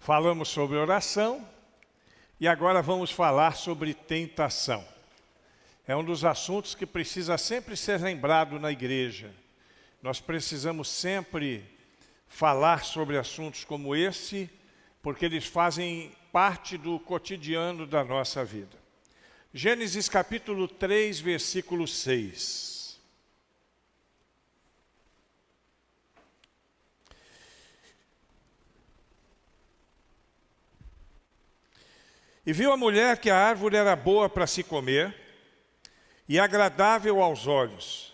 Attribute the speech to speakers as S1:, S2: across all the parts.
S1: Falamos sobre oração e agora vamos falar sobre tentação. É um dos assuntos que precisa sempre ser lembrado na igreja. Nós precisamos sempre falar sobre assuntos como esse, porque eles fazem parte do cotidiano da nossa vida. Gênesis capítulo 3, versículo 6. E viu a mulher que a árvore era boa para se comer, e agradável aos olhos,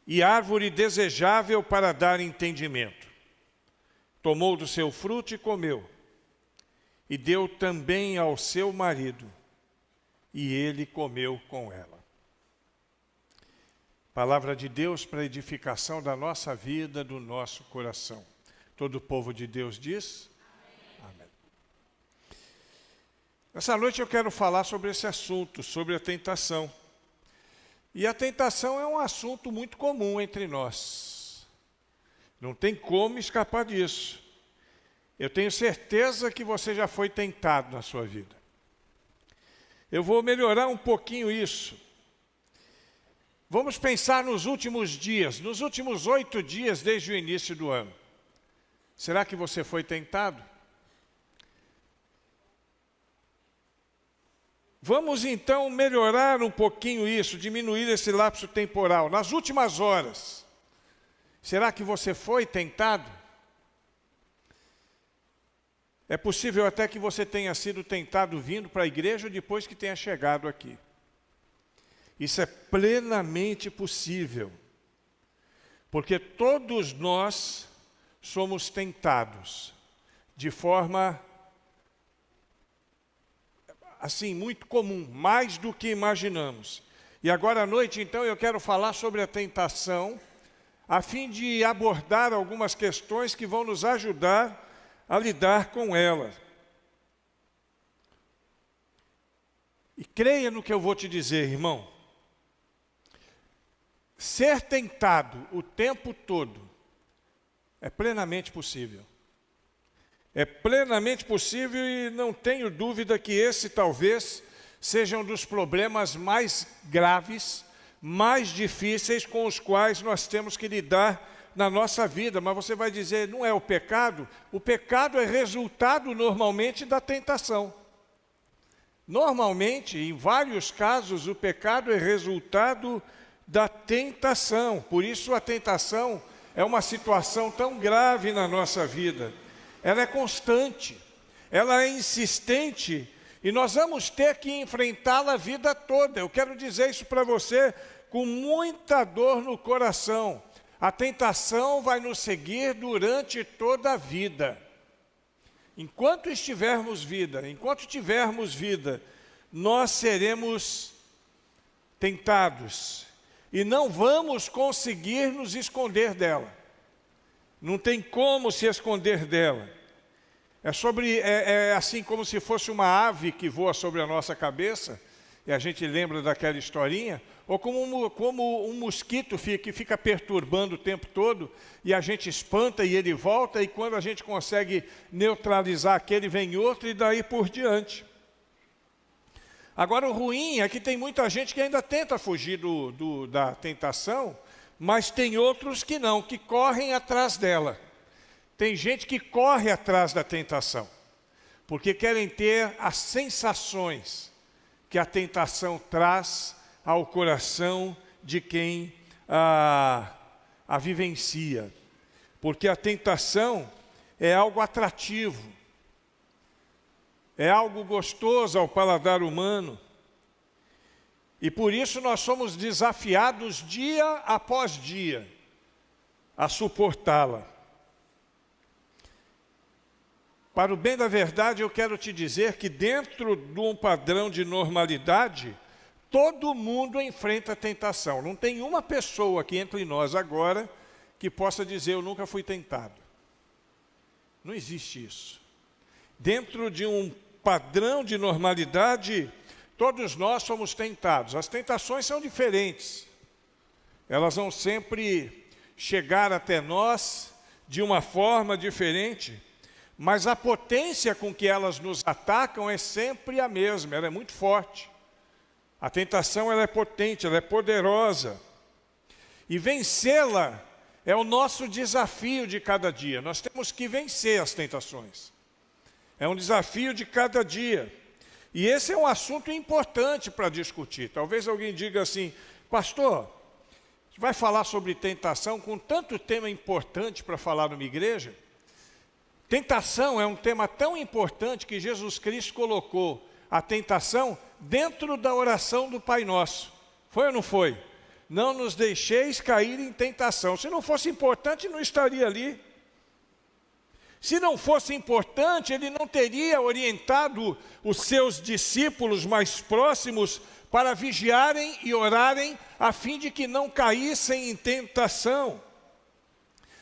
S1: e árvore desejável para dar entendimento. Tomou do seu fruto e comeu, e deu também ao seu marido, e ele comeu com ela. Palavra de Deus para edificação da nossa vida, do nosso coração. Todo o povo de Deus diz: amém. Essa noite eu quero falar sobre esse assunto, sobre a tentação. E a tentação é um assunto muito comum entre nós. Não tem como escapar disso. Eu tenho certeza que você já foi tentado na sua vida. Eu vou melhorar um pouquinho isso. Vamos pensar nos últimos dias, nos últimos 8 dias desde o início do ano. Será que você foi tentado? Vamos então melhorar um pouquinho isso, diminuir esse lapso temporal. Nas últimas horas, será que você foi tentado? É possível até que você tenha sido tentado vindo para a igreja depois que tenha chegado aqui. Isso é plenamente possível, porque todos nós somos tentados de forma assim, muito comum, mais do que imaginamos. E agora à noite, então, eu quero falar sobre a tentação, a fim de abordar algumas questões que vão nos ajudar a lidar com ela. E creia no que eu vou te dizer, irmão. Ser tentado o tempo todo é plenamente possível. É plenamente possível e não tenho dúvida que esse talvez seja um dos problemas mais graves, mais difíceis com os quais nós temos que lidar na nossa vida. Mas você vai dizer, não é o pecado? O pecado é resultado normalmente da tentação. Normalmente, em vários casos, o pecado é resultado da tentação. Por isso a tentação é uma situação tão grave na nossa vida. Ela é constante, ela é insistente e nós vamos ter que enfrentá-la a vida toda. Eu quero dizer isso para você com muita dor no coração. A tentação vai nos seguir durante toda a vida. Enquanto tivermos vida, nós seremos tentados e não vamos conseguir nos esconder dela. Não tem como se esconder dela. É assim como se fosse uma ave que voa sobre a nossa cabeça, e a gente lembra daquela historinha, ou como um mosquito que fica perturbando o tempo todo, e a gente espanta e ele volta, e quando a gente consegue neutralizar aquele, vem outro, e daí por diante. Agora o ruim é que tem muita gente que ainda tenta fugir da tentação, mas tem outros que não, que correm atrás dela. Tem gente que corre atrás da tentação, porque querem ter as sensações que a tentação traz ao coração de quem a vivencia. Porque a tentação é algo atrativo, é algo gostoso ao paladar humano. E por isso nós somos desafiados dia após dia a suportá-la. Para o bem da verdade, eu quero te dizer que dentro de um padrão de normalidade, todo mundo enfrenta a tentação. Não tem uma pessoa aqui entre nós agora que possa dizer, eu nunca fui tentado. Não existe isso. Dentro de um padrão de normalidade, todos nós somos tentados. As tentações são diferentes. Elas vão sempre chegar até nós de uma forma diferente, mas a potência com que elas nos atacam é sempre a mesma, ela é muito forte. A tentação ela é potente, ela é poderosa. E vencê-la é o nosso desafio de cada dia. Nós temos que vencer as tentações. É um desafio de cada dia. E esse é um assunto importante para discutir. Talvez alguém diga assim, pastor, você vai falar sobre tentação com tanto tema importante para falar numa igreja? Tentação é um tema tão importante que Jesus Cristo colocou a tentação dentro da oração do Pai Nosso. Foi ou não foi? Não nos deixeis cair em tentação. Se não fosse importante, não estaria ali. Se não fosse importante, ele não teria orientado os seus discípulos mais próximos para vigiarem e orarem a fim de que não caíssem em tentação.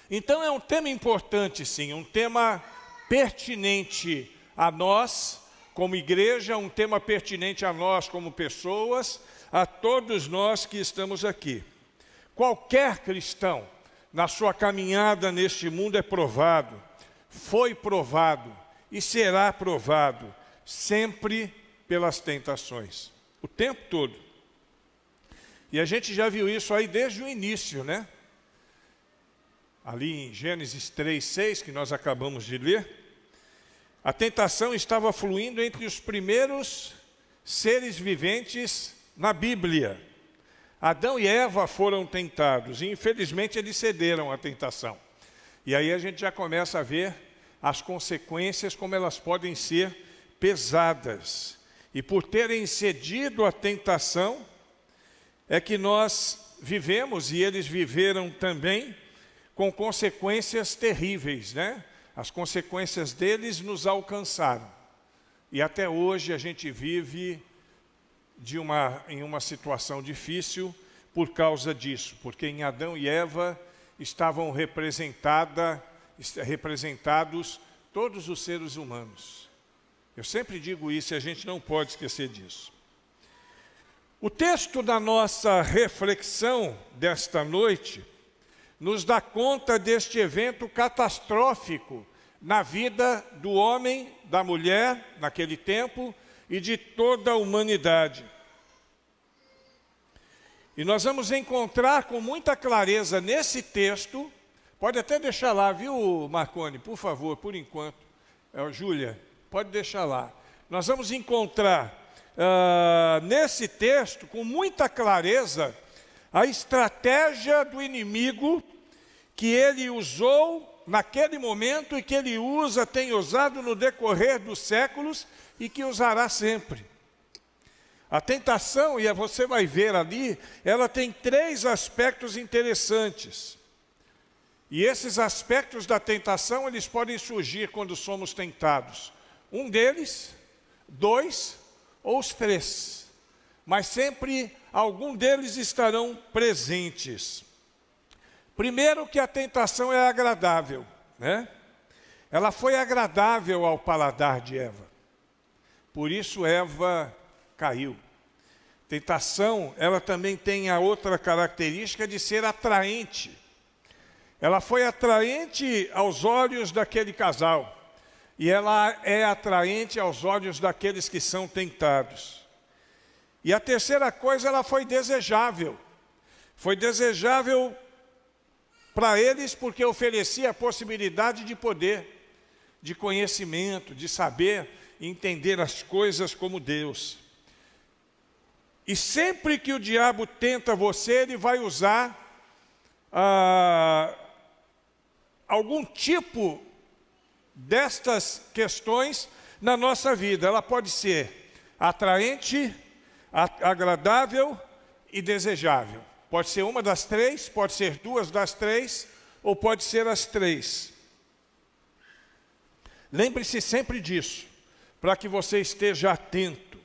S1: Então é um tema importante sim, um tema pertinente a nós como igreja, um tema pertinente a nós como pessoas, a todos nós que estamos aqui. Qualquer cristão na sua caminhada neste mundo é provado, foi provado e será provado sempre pelas tentações, o tempo todo. E a gente já viu isso aí desde o início, né? Ali em Gênesis 3:6, que nós acabamos de ler, a tentação estava fluindo entre os primeiros seres viventes na Bíblia. Adão e Eva foram tentados e infelizmente eles cederam à tentação. E aí a gente já começa a ver as consequências, como elas podem ser pesadas. E por terem cedido à tentação, é que nós vivemos, e eles viveram também, com consequências terríveis, né? As consequências deles nos alcançaram. E até hoje a gente vive em uma situação difícil por causa disso, porque em Adão e Eva estavam representados todos os seres humanos. Eu sempre digo isso e a gente não pode esquecer disso. O texto da nossa reflexão desta noite nos dá conta deste evento catastrófico na vida do homem, da mulher, naquele tempo, e de toda a humanidade. E nós vamos encontrar com muita clareza nesse texto, pode até deixar lá, viu, Marconi, por favor, por enquanto. Júlia, pode deixar lá. Nós vamos encontrar nesse texto, com muita clareza, a estratégia do inimigo que ele usou naquele momento e que ele tem usado no decorrer dos séculos e que usará sempre. A tentação, e você vai ver ali, ela tem 3 aspectos interessantes. E esses aspectos da tentação, eles podem surgir quando somos tentados. Um deles, 2 ou os 3. Mas sempre algum deles estarão presentes. Primeiro que a tentação é agradável, né? Ela foi agradável ao paladar de Eva. Por isso Eva caiu. Tentação, ela também tem a outra característica de ser atraente. Ela foi atraente aos olhos daquele casal. E ela é atraente aos olhos daqueles que são tentados. E a terceira coisa, ela foi desejável. Foi desejável para eles porque oferecia a possibilidade de poder, de conhecimento, de saber e entender as coisas como Deus. E sempre que o diabo tenta você, ele vai usar algum tipo destas questões na nossa vida. Ela pode ser atraente, agradável e desejável. Pode ser uma das 3, pode ser 2 das 3, ou pode ser as 3. Lembre-se sempre disso, para que você esteja atento.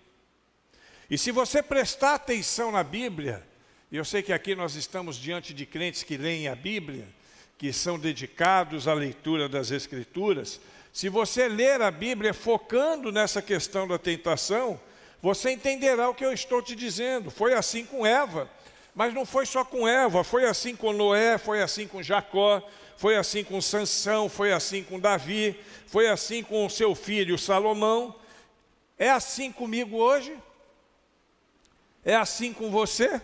S1: E se você prestar atenção na Bíblia, e eu sei que aqui nós estamos diante de crentes que leem a Bíblia, que são dedicados à leitura das Escrituras, se você ler a Bíblia focando nessa questão da tentação, você entenderá o que eu estou te dizendo. Foi assim com Eva, mas não foi só com Eva, foi assim com Noé, foi assim com Jacó, foi assim com Sansão, foi assim com Davi, foi assim com o seu filho Salomão. É assim comigo hoje? É assim com você?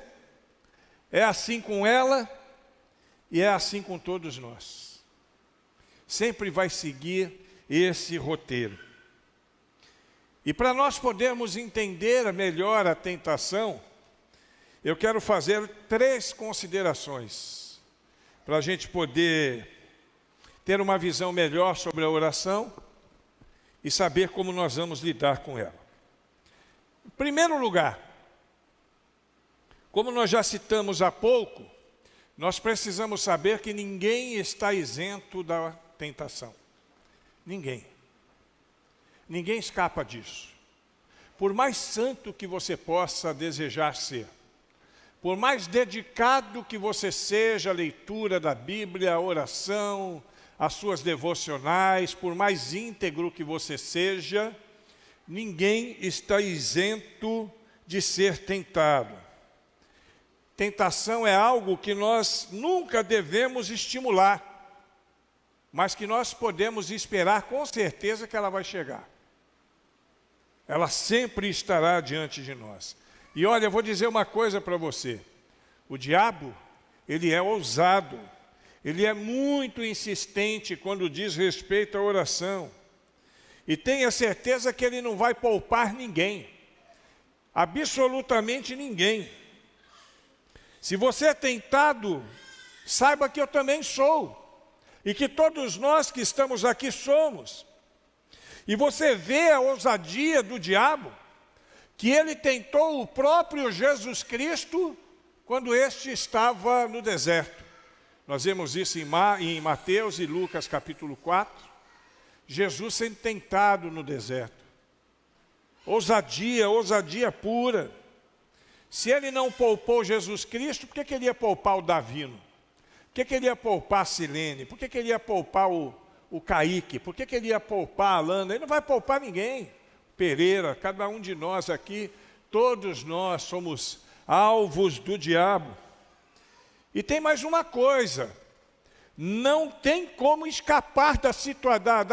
S1: É assim com ela? E é assim com todos nós. Sempre vai seguir esse roteiro. E para nós podermos entender melhor a tentação, eu quero fazer 3 considerações, para a gente poder ter uma visão melhor sobre a oração e saber como nós vamos lidar com ela. Em primeiro lugar, como nós já citamos há pouco, nós precisamos saber que ninguém está isento da tentação. Ninguém. Ninguém escapa disso. Por mais santo que você possa desejar ser, por mais dedicado que você seja à leitura da Bíblia, à oração, às suas devocionais, por mais íntegro que você seja, ninguém está isento de ser tentado. Tentação é algo que nós nunca devemos estimular, mas que nós podemos esperar com certeza que ela vai chegar. Ela sempre estará diante de nós. E olha, eu vou dizer uma coisa para você. O diabo, ele é ousado. Ele é muito insistente quando diz respeito à oração. E tenha certeza que ele não vai poupar ninguém. Absolutamente ninguém. Se você é tentado, saiba que eu também sou. E que todos nós que estamos aqui somos. E você vê a ousadia do diabo, que ele tentou o próprio Jesus Cristo quando este estava no deserto. Nós vemos isso em Mateus e Lucas capítulo 4. Jesus sendo tentado no deserto. Ousadia pura. Se ele não poupou Jesus Cristo, por que ele ia poupar o Davino? Por que ele ia poupar a Silene? Por que ele ia poupar o Kaique? Por que ele ia poupar a Alana? Ele não vai poupar ninguém. Pereira, cada um de nós aqui, todos nós somos alvos do diabo. E tem mais uma coisa, não tem como escapar da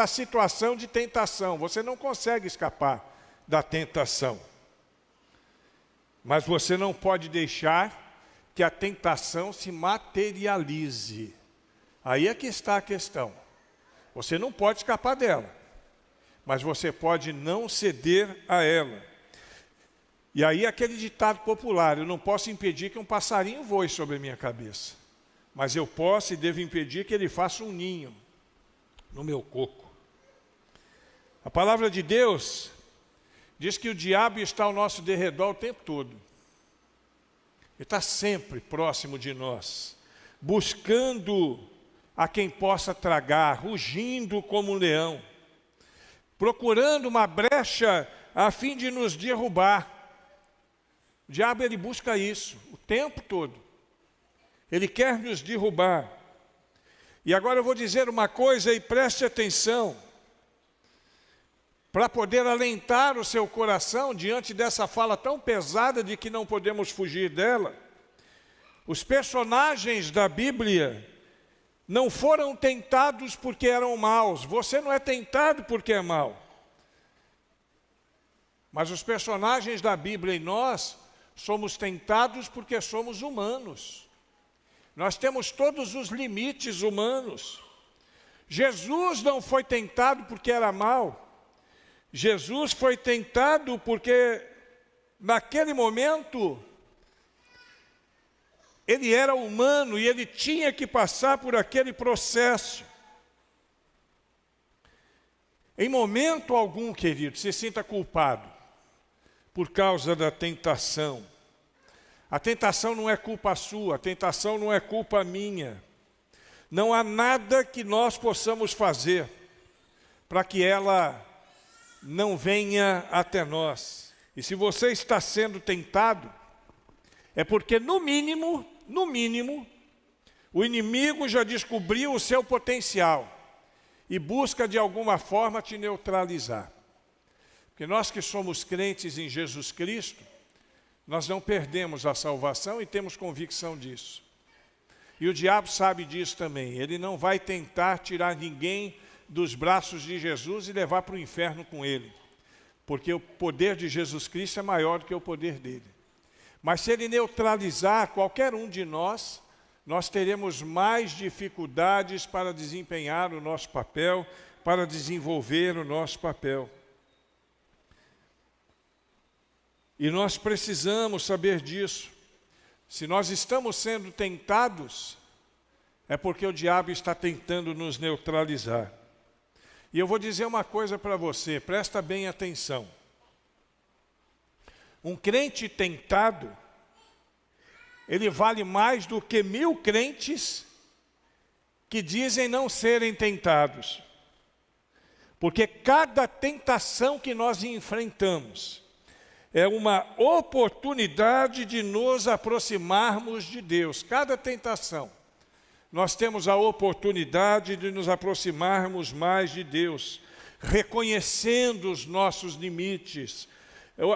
S1: situação de tentação, você não consegue escapar da tentação. Mas você não pode deixar que a tentação se materialize. Aí é que está a questão. Você não pode escapar dela, mas você pode não ceder a ela. E aí aquele ditado popular, eu não posso impedir que um passarinho voe sobre a minha cabeça, mas eu posso e devo impedir que ele faça um ninho no meu coco. A palavra de Deus diz que o diabo está ao nosso derredor o tempo todo. Ele está sempre próximo de nós, buscando a quem possa tragar, rugindo como um leão, procurando uma brecha a fim de nos derrubar. O diabo, ele busca isso o tempo todo. Ele quer nos derrubar. E agora eu vou dizer uma coisa e preste atenção. Para poder alentar o seu coração diante dessa fala tão pesada de que não podemos fugir dela. Os personagens da Bíblia não foram tentados porque eram maus. Você não é tentado porque é mau. Mas os personagens da Bíblia e nós somos tentados porque somos humanos. Nós temos todos os limites humanos. Jesus não foi tentado porque era mau. Jesus foi tentado porque naquele momento ele era humano e ele tinha que passar por aquele processo. Em momento algum, querido, se sinta culpado por causa da tentação. A tentação não é culpa sua, a tentação não é culpa minha. Não há nada que nós possamos fazer para que ela não venha até nós. E se você está sendo tentado, é porque no mínimo, o inimigo já descobriu o seu potencial e busca de alguma forma te neutralizar. Porque nós que somos crentes em Jesus Cristo, nós não perdemos a salvação e temos convicção disso. E o diabo sabe disso também. Ele não vai tentar tirar ninguém dos braços de Jesus e levar para o inferno com ele. Porque o poder de Jesus Cristo é maior do que o poder dele. Mas se ele neutralizar qualquer um de nós, nós teremos mais dificuldades para desempenhar o nosso papel, para desenvolver o nosso papel. E nós precisamos saber disso. Se nós estamos sendo tentados, é porque o diabo está tentando nos neutralizar. E eu vou dizer uma coisa para você, presta bem atenção. Um crente tentado, ele vale mais do que 1000 crentes que dizem não serem tentados. Porque cada tentação que nós enfrentamos é uma oportunidade de nos aproximarmos de Deus. Cada tentação, nós temos a oportunidade de nos aproximarmos mais de Deus, reconhecendo os nossos limites,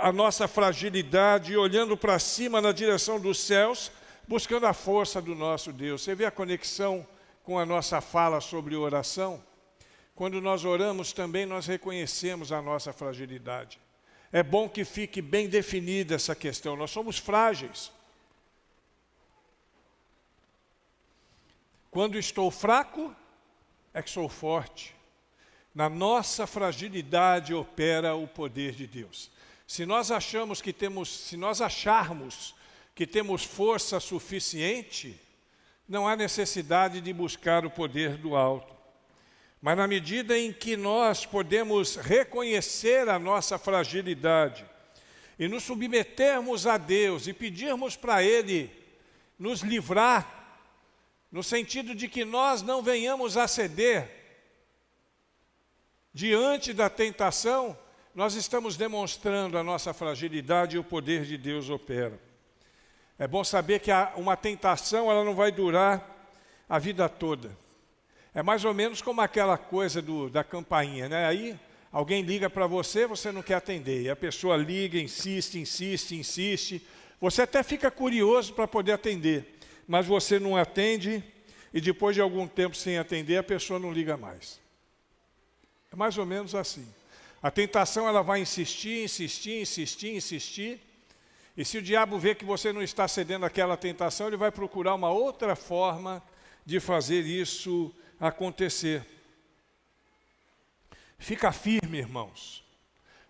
S1: a nossa fragilidade, e olhando para cima na direção dos céus, buscando a força do nosso Deus. Você vê a conexão com a nossa fala sobre oração? Quando nós oramos também, nós reconhecemos a nossa fragilidade. É bom que fique bem definida essa questão. Nós somos frágeis. Quando estou fraco, é que sou forte. Na nossa fragilidade opera o poder de Deus. Se nós acharmos que temos força suficiente, não há necessidade de buscar o poder do alto. Mas na medida em que nós podemos reconhecer a nossa fragilidade e nos submetermos a Deus e pedirmos para Ele nos livrar, no sentido de que nós não venhamos a ceder diante da tentação, nós estamos demonstrando a nossa fragilidade e o poder de Deus opera. É bom saber que uma tentação ela não vai durar a vida toda. É mais ou menos como aquela coisa da campainha, né? Aí alguém liga para você, você não quer atender. E a pessoa liga, insiste. Você até fica curioso para poder atender, mas você não atende e depois de algum tempo sem atender, a pessoa não liga mais. É mais ou menos assim. A tentação ela vai insistir. E se o diabo vê que você não está cedendo àquela tentação, ele vai procurar uma outra forma de fazer isso acontecer. Fica firme, irmãos.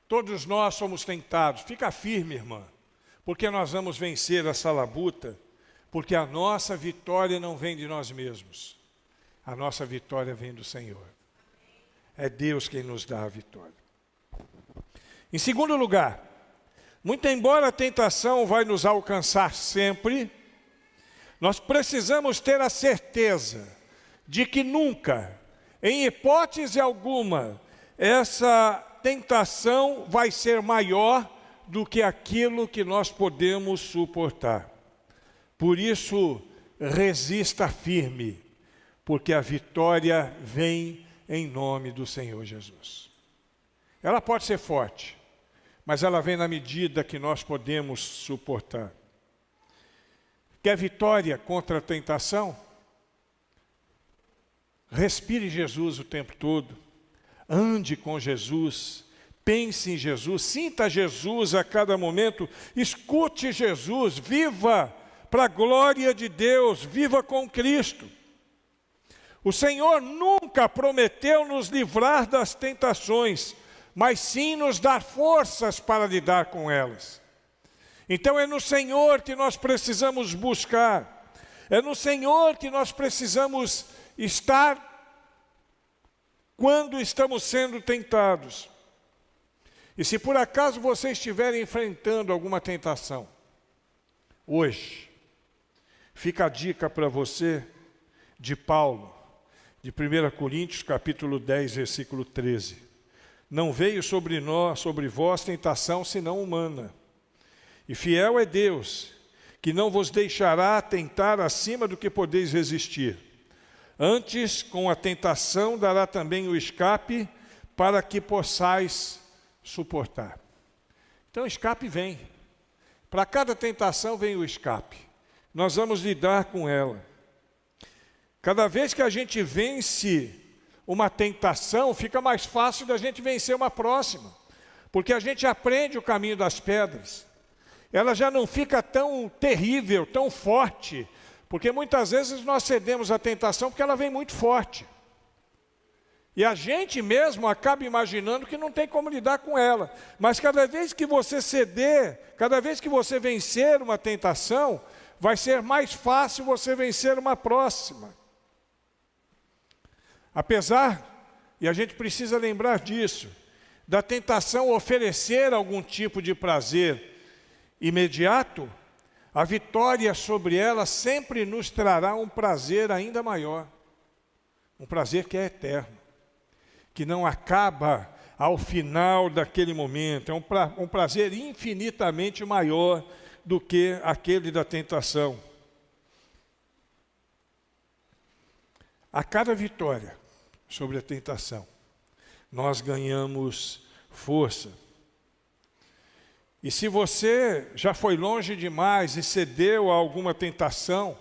S1: Todos nós somos tentados. Fica firme, irmã, porque nós vamos vencer essa labuta, porque a nossa vitória não vem de nós mesmos. A nossa vitória vem do Senhor. É Deus quem nos dá a vitória. Em segundo lugar, muito embora a tentação vai nos alcançar sempre, nós precisamos ter a certeza de que nunca, em hipótese alguma, essa tentação vai ser maior do que aquilo que nós podemos suportar. Por isso, resista firme, porque a vitória vem em nome do Senhor Jesus. Ela pode ser forte, mas ela vem na medida que nós podemos suportar. Quer vitória contra a tentação? Respire Jesus o tempo todo, ande com Jesus, pense em Jesus, sinta Jesus a cada momento, escute Jesus, viva para a glória de Deus, viva com Cristo. O Senhor nunca prometeu nos livrar das tentações, mas sim nos dar forças para lidar com elas. Então é no Senhor que nós precisamos buscar, é no Senhor que nós precisamos estar quando estamos sendo tentados. E se por acaso você estiver enfrentando alguma tentação, hoje, fica a dica para você de Paulo, de 1 Coríntios capítulo 10, versículo 13. Não veio sobre vós tentação senão humana. E fiel é Deus, que não vos deixará tentar acima do que podeis resistir. Antes, com a tentação, dará também o escape, para que possais suportar. Então, o escape vem. Para cada tentação vem o escape. Nós vamos lidar com ela. Cada vez que a gente vence uma tentação, fica mais fácil da gente vencer uma próxima. Porque a gente aprende o caminho das pedras. Ela já não fica tão terrível, tão forte. Porque muitas vezes nós cedemos à tentação porque ela vem muito forte. E a gente mesmo acaba imaginando que não tem como lidar com ela. Mas cada vez que você ceder, cada vez que você vencer uma tentação, vai ser mais fácil você vencer uma próxima. Apesar, e a gente precisa lembrar disso, da tentação oferecer algum tipo de prazer imediato, a vitória sobre ela sempre nos trará um prazer ainda maior. Um prazer que é eterno, que não acaba ao final daquele momento. É um prazer infinitamente maior do que aquele da tentação. A cada vitória sobre a tentação, nós ganhamos força. E se você já foi longe demais e cedeu a alguma tentação,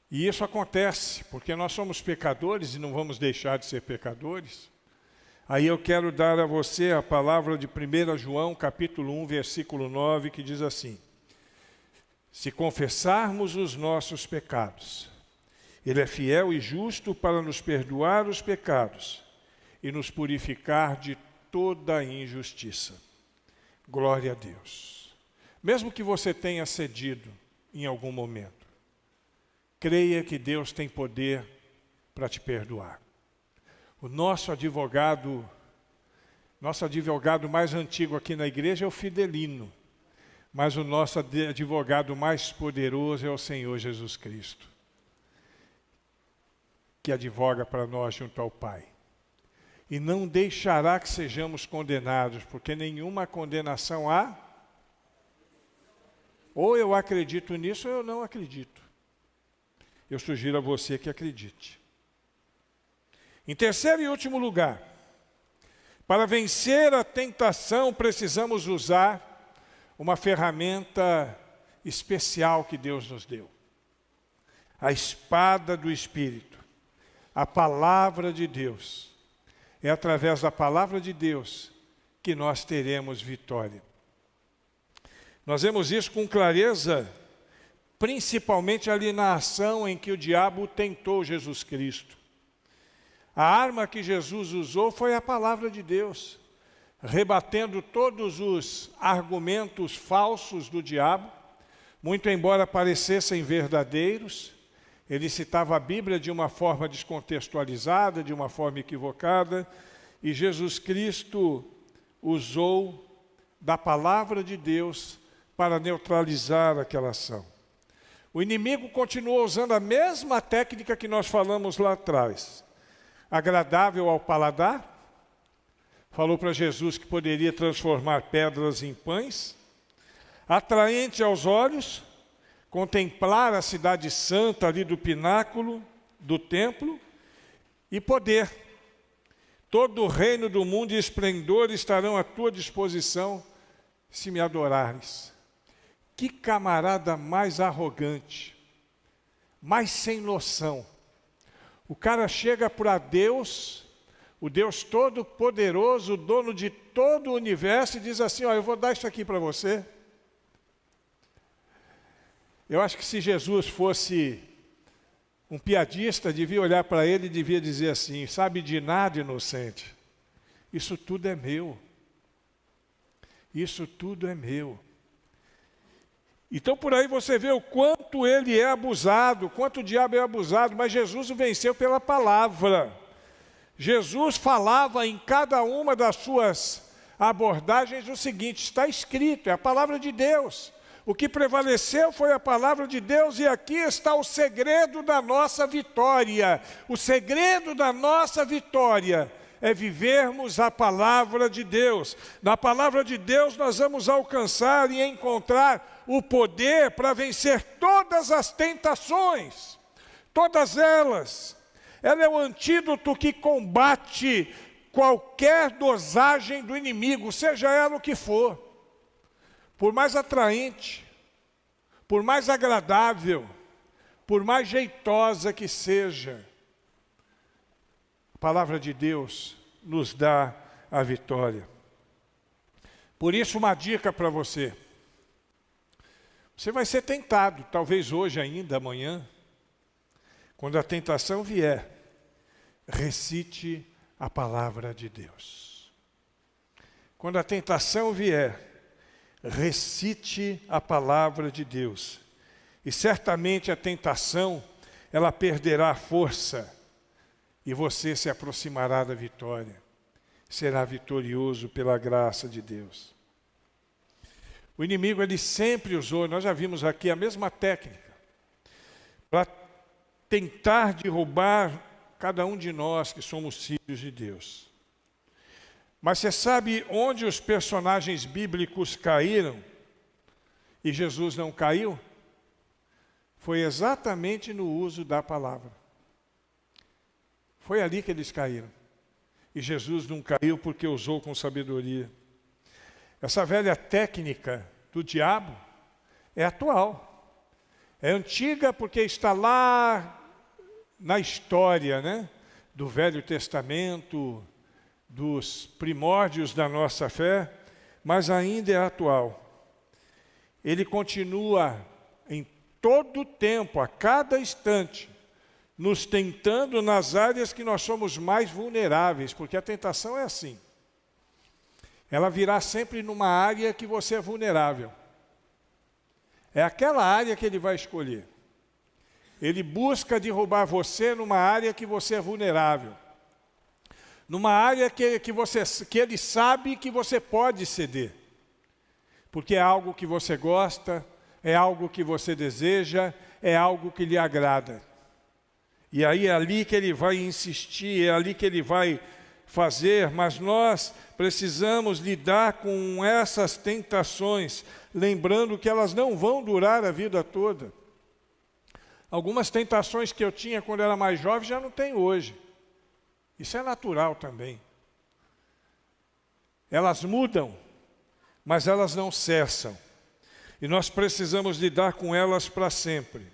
S1: e isso acontece, porque nós somos pecadores e não vamos deixar de ser pecadores, aí eu quero dar a você a palavra de 1 João, capítulo 1, versículo 9, que diz assim: se confessarmos os nossos pecados, Ele é fiel e justo para nos perdoar os pecados e nos purificar de toda injustiça. Glória a Deus. Mesmo que você tenha cedido em algum momento, creia que Deus tem poder para te perdoar. O nosso advogado mais antigo aqui na igreja é o Fidelino, mas o nosso advogado mais poderoso é o Senhor Jesus Cristo, que advoga para nós junto ao Pai. E não deixará que sejamos condenados, porque nenhuma condenação há. Ou eu acredito nisso ou eu não acredito. Eu sugiro a você que acredite. Em terceiro e último lugar, para vencer a tentação, precisamos usar uma ferramenta especial que Deus nos deu. A espada do Espírito, a palavra de Deus. É através da palavra de Deus que nós teremos vitória. Nós vemos isso com clareza, principalmente ali na ação em que o diabo tentou Jesus Cristo. A arma que Jesus usou foi a palavra de Deus, rebatendo todos os argumentos falsos do diabo, muito embora parecessem verdadeiros. Ele citava a Bíblia de uma forma descontextualizada, de uma forma equivocada, e Jesus Cristo usou da palavra de Deus para neutralizar aquela ação. O inimigo continuou usando a mesma técnica que nós falamos lá atrás. Agradável ao paladar, falou para Jesus que poderia transformar pedras em pães. Atraente aos olhos, contemplar a cidade santa ali do pináculo do templo, e poder. Todo o reino do mundo e esplendor estarão à tua disposição se me adorares. Que camarada mais arrogante, mais sem noção. O cara chega para Deus, o Deus todo-poderoso, o dono de todo o universo, e diz assim: ó, eu vou dar isso aqui para você. Eu acho que se Jesus fosse um piadista, devia olhar para ele e devia dizer assim: sabe de nada, inocente, isso tudo é meu. Isso tudo é meu. Então por aí você vê o quanto ele é abusado, quanto o diabo é abusado, mas Jesus o venceu pela palavra. Jesus falava em cada uma das suas abordagens o seguinte: está escrito, é a palavra de Deus. O que prevaleceu foi a palavra de Deus, e aqui está o segredo da nossa vitória. O segredo da nossa vitória é vivermos a palavra de Deus. Na palavra de Deus nós vamos alcançar e encontrar o poder para vencer todas as tentações, todas elas. Ela é o antídoto que combate qualquer dosagem do inimigo, seja ela o que for. Por mais atraente, por mais agradável, por mais jeitosa que seja, a palavra de Deus nos dá a vitória. Por isso, uma dica para você. Você vai ser tentado, talvez hoje ainda, amanhã. Quando a tentação vier, recite a palavra de Deus. Quando a tentação vier, recite a palavra de Deus. E certamente a tentação, ela perderá a força e você se aproximará da vitória. Será vitorioso pela graça de Deus. O inimigo, ele sempre usou, nós já vimos aqui a mesma técnica, para tentar derrubar cada um de nós que somos filhos de Deus. Mas você sabe onde os personagens bíblicos caíram e Jesus não caiu? Foi exatamente no uso da palavra. Foi ali que eles caíram. E Jesus não caiu porque usou com sabedoria. Essa velha técnica do diabo é atual. É antiga porque está lá na história, né, do Velho Testamento, dos primórdios da nossa fé, mas ainda é atual. Ele continua em todo o tempo, a cada instante, nos tentando nas áreas que nós somos mais vulneráveis, porque a tentação é assim. Ela virá sempre numa área que você é vulnerável. É aquela área que ele vai escolher. Ele busca derrubar você numa área que você é vulnerável. Numa área que ele sabe que você pode ceder. Porque é algo que você gosta, é algo que você deseja, é algo que lhe agrada. E aí é ali que ele vai insistir, é ali que ele vai fazer, mas nós precisamos lidar com essas tentações, lembrando que elas não vão durar a vida toda. Algumas tentações que eu tinha quando era mais jovem já não tenho hoje. Isso é natural também. Elas mudam, mas elas não cessam. E nós precisamos lidar com elas para sempre.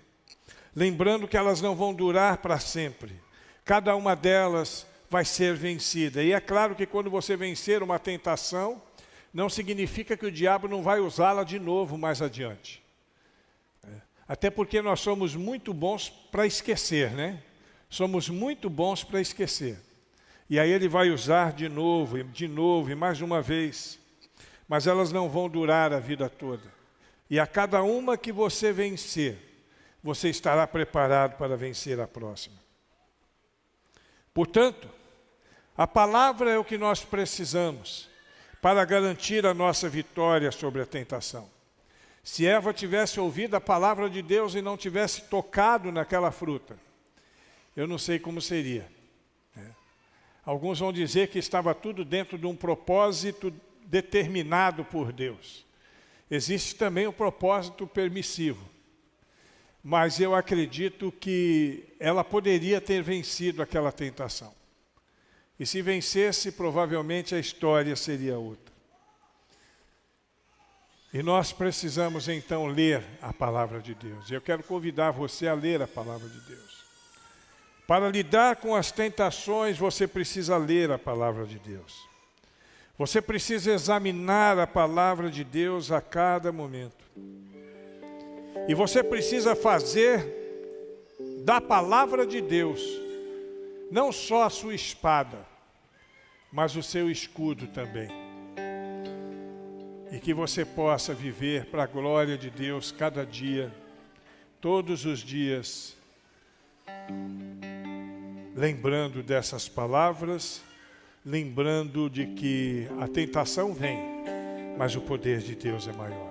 S1: Lembrando que elas não vão durar para sempre. Cada uma delas vai ser vencida. E é claro que quando você vencer uma tentação, não significa que o diabo não vai usá-la de novo mais adiante. Até porque nós somos muito bons para esquecer, né? Somos muito bons para esquecer. E aí ele vai usar de novo e mais uma vez. Mas elas não vão durar a vida toda. E a cada uma que você vencer, você estará preparado para vencer a próxima. Portanto, a palavra é o que nós precisamos para garantir a nossa vitória sobre a tentação. Se Eva tivesse ouvido a palavra de Deus e não tivesse tocado naquela fruta, eu não sei como seria. Alguns vão dizer que estava tudo dentro de um propósito determinado por Deus. Existe também o propósito permissivo. Mas eu acredito que ela poderia ter vencido aquela tentação. E se vencesse, provavelmente a história seria outra. E nós precisamos então ler a palavra de Deus. E eu quero convidar você a ler a palavra de Deus. Para lidar com as tentações, você precisa ler a palavra de Deus. Você precisa examinar a palavra de Deus a cada momento. E você precisa fazer da palavra de Deus, não só a sua espada, mas o seu escudo também. E que você possa viver para a glória de Deus cada dia, todos os dias, lembrando dessas palavras, lembrando de que a tentação vem, mas o poder de Deus é maior.